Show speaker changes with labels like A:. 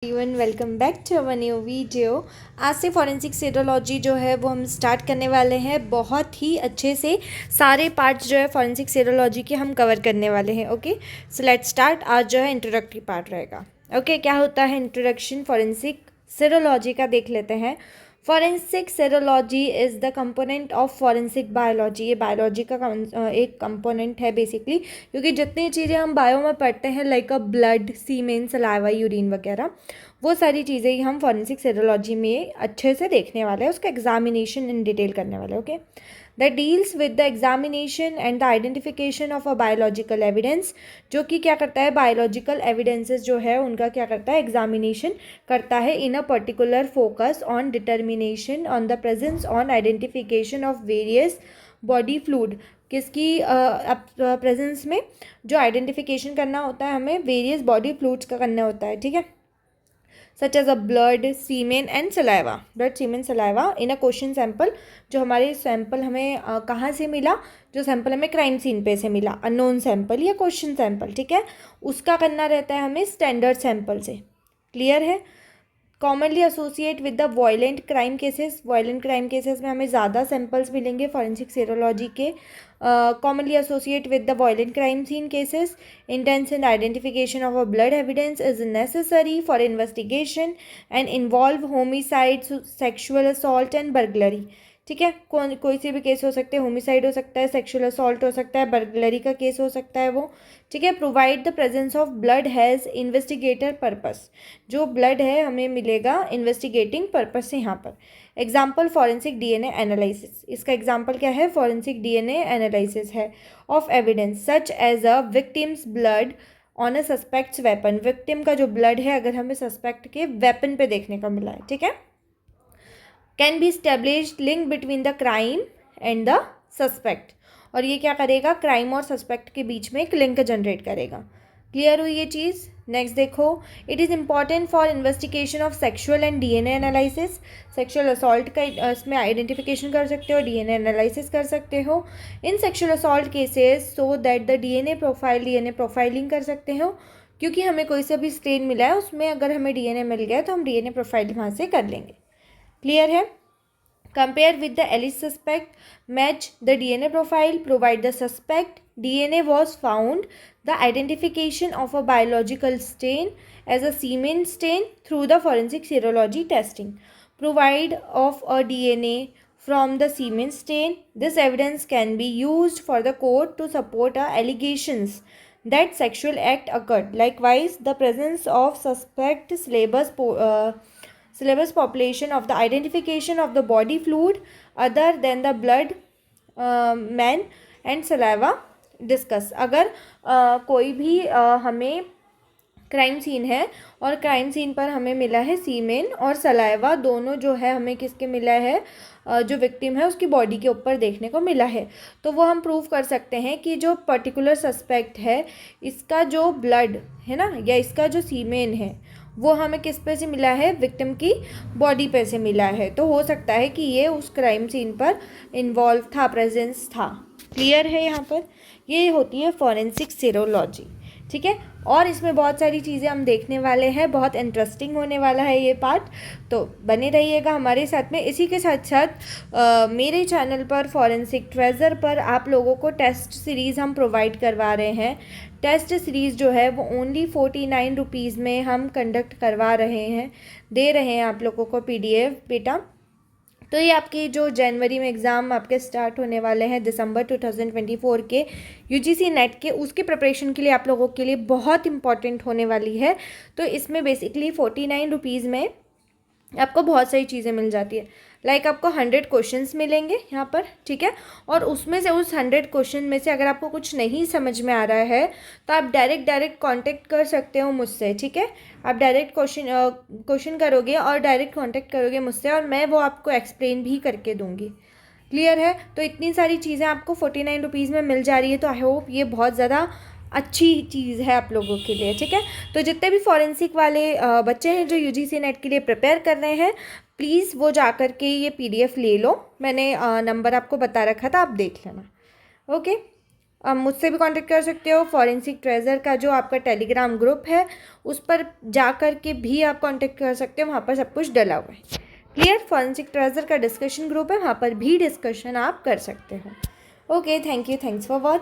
A: Everyone welcome back to our new video. आज से forensic serology जो है वो हम स्टार्ट करने वाले हैं। बहुत ही अच्छे से सारे पार्ट्स जो है फॉरेंसिक सीरोलॉजी के हम कवर करने वाले हैं। Okay, so let's start. आज जो है इंट्रोडक्टरी पार्ट रहेगा। ओके, क्या होता है इंट्रोडक्शन फॉरेंसिक सीरोलॉजी का देख लेते हैं। Forensic serology is the component of forensic biology. ये बायोलॉजी का एक कंपोनेंट है बेसिकली, क्योंकि जितनी चीज़ें हम बायो में पढ़ते हैं like a blood, semen, saliva, urine वगैरह, वो सारी चीज़ें ही हम फॉरेंसिक सीरोलॉजी में अच्छे से देखने वाले हैं, उसका एग्जामिनेशन इन डिटेल करने वाले हैं। Okay, that deals with the examination and the identification of a biological evidence, जो कि क्या करता है, बायोलॉजिकल एविडेंसेस जो है उनका क्या करता है, एग्जामिनेशन करता है in a particular focus on determination on the presence on identification of various body fluid. किसकी प्रेजेंस में जो आइडेंटिफिकेशन करना होता है, हमें वेरियस बॉडी फ्लूइड्स का करना होता है। ठीक है, such as a blood, semen and saliva. Blood, semen, saliva in a question sample. जो हमारे सैंपल हमें कहाँ से मिला, जो सैंपल हमें क्राइम सीन पे से मिला, अननोन सैंपल या क्वेश्चन सैंपल, ठीक है, उसका करना रहता है हमें स्टैंडर्ड सैंपल से। क्लियर है। Commonly associate with the violent crime cases. Violent crime cases में हमें ज़्यादा सैंपल्स मिलेंगे फॉरेंसिक सीरोलॉजी के। Commonly associate with the violent crime seen cases. Intense in identification of a blood evidence is necessary for investigation and involve homicide, sexual assault and burglary. ठीक है, कोई से भी केस हो सकते हैं, होमिसाइड हो सकता है, सेक्शुअल असॉल्ट हो सकता है, बर्गलरी का केस हो सकता है वो। ठीक है, provide the presence of blood has investigator purpose. जो ब्लड है हमें मिलेगा इन्वेस्टिगेटिंग पर्पस से यहाँ पर। Example forensic DNA analysis. इसका एग्जाम्पल क्या है, फॉरेंसिक डीएनए एनालिसिस है of evidence such as a victim's blood on a suspect's weapon. Victim का जो ब्लड है अगर हमें सस्पेक्ट के वेपन पे देखने को मिला है, ठीक है, can be established link between the crime and the suspect. और ये क्या करेगा, क्राइम और सस्पेक्ट के बीच में एक लिंक जनरेट करेगा। क्लियर हुई ये चीज़। नेक्स्ट देखो, it is important for investigation of sexual and DNA analysis. Sexual assault का इसमें आइडेंटिफिकेशन कर सकते हो, डीएनए एनालिसिस कर सकते हो इन sexual assault cases, so that the DNA profiling कर सकते हो, क्योंकि हमें कोई सा भी स्ट्रेन मिला है उसमें अगर हमें डीएनए मिल गया तो हम डीएनए प्रोफाइल वहाँ से कर लेंगे। क्लियर है। Compare with the Alice suspect, match the DNA profile, provide the suspect DNA was found, the identification of a biological stain as a semen stain through the forensic serology testing, provide of a DNA from the semen stain. This evidence can be used for the court to support allegations that sexual act occurred. Likewise, the presence of suspect syllabus population of the identification of the body fluid other than the blood, man and saliva discuss। अगर कोई भी हमें crime scene है और crime scene पर हमें मिला है सीमेन और सलाइवा, दोनों जो है हमें किसके मिला है, जो विक्टिम है उसकी बॉडी के ऊपर देखने को मिला है, तो वो हम प्रूव कर सकते हैं कि जो पर्टिकुलर सस्पेक्ट है इसका जो ब्लड है ना, या इसका जो सीमेन है वो हमें किस पे से मिला है, विक्टिम की बॉडी पे से मिला है। तो हो सकता है कि ये उस क्राइम सीन पर इन्वॉल्व था, प्रेजेंस था। क्लियर है। यहाँ पर ये होती है फॉरेंसिक सीरोलॉजी। ठीक है, और इसमें बहुत सारी चीज़ें हम देखने वाले हैं, बहुत इंटरेस्टिंग होने वाला है ये पार्ट, तो बने रहिएगा हमारे साथ में। इसी के साथ साथ मेरे चैनल पर फॉरेंसिक ट्रेजर पर आप लोगों को टेस्ट सीरीज़ हम प्रोवाइड करवा रहे हैं। टेस्ट सीरीज़ जो है वो ओनली 49 रुपीज़ में हम कंडक्ट करवा रहे हैं, दे रहे हैं आप लोगों को PDF बेटा। तो ये आपकी जो जनवरी में एग्ज़ाम आपके स्टार्ट होने वाले हैं दिसंबर 2024 के UGC नेट के, उसके प्रिपरेशन के लिए आप लोगों के लिए बहुत इंपॉर्टेंट होने वाली है। तो इसमें बेसिकली 49 रुपीज़ में आपको बहुत सारी चीज़ें मिल जाती है। लाइक आपको 100 क्वेश्चंस मिलेंगे यहाँ पर, ठीक है, और उसमें से उस 100 क्वेश्चन में से अगर आपको कुछ नहीं समझ में आ रहा है तो आप डायरेक्ट कांटेक्ट कर सकते हो मुझसे। ठीक है, आप डायरेक्ट क्वेश्चन करोगे और डायरेक्ट कांटेक्ट करोगे मुझसे और मैं वो आपको एक्सप्लेन भी करके दूँगी। क्लियर है। तो इतनी सारी चीज़ें आपको 49 रुपीज़ में मिल जा रही है, तो आई होप ये बहुत ज़्यादा अच्छी चीज़ है आप लोगों के लिए। ठीक है, तो जितने भी फॉरेंसिक वाले बच्चे हैं जो UGC नेट के लिए प्रिपेयर कर रहे हैं, प्लीज़ वो जा कर के ये PDF ले लो। मैंने नंबर आपको बता रखा था, आप देख लेना। ओके, मुझसे भी कांटेक्ट कर सकते हो। फॉरेंसिक ट्रेजर का जो आपका टेलीग्राम ग्रुप है उस पर जा कर के भी आप कांटेक्ट कर सकते हो, वहाँ पर सब कुछ डला हुआ है। क्लियर? फॉरेंसिक ट्रेजर का डिस्कशन ग्रुप है, वहाँ पर भी डिस्कशन आप कर सकते हो। Okay, thank you, thanks for watching.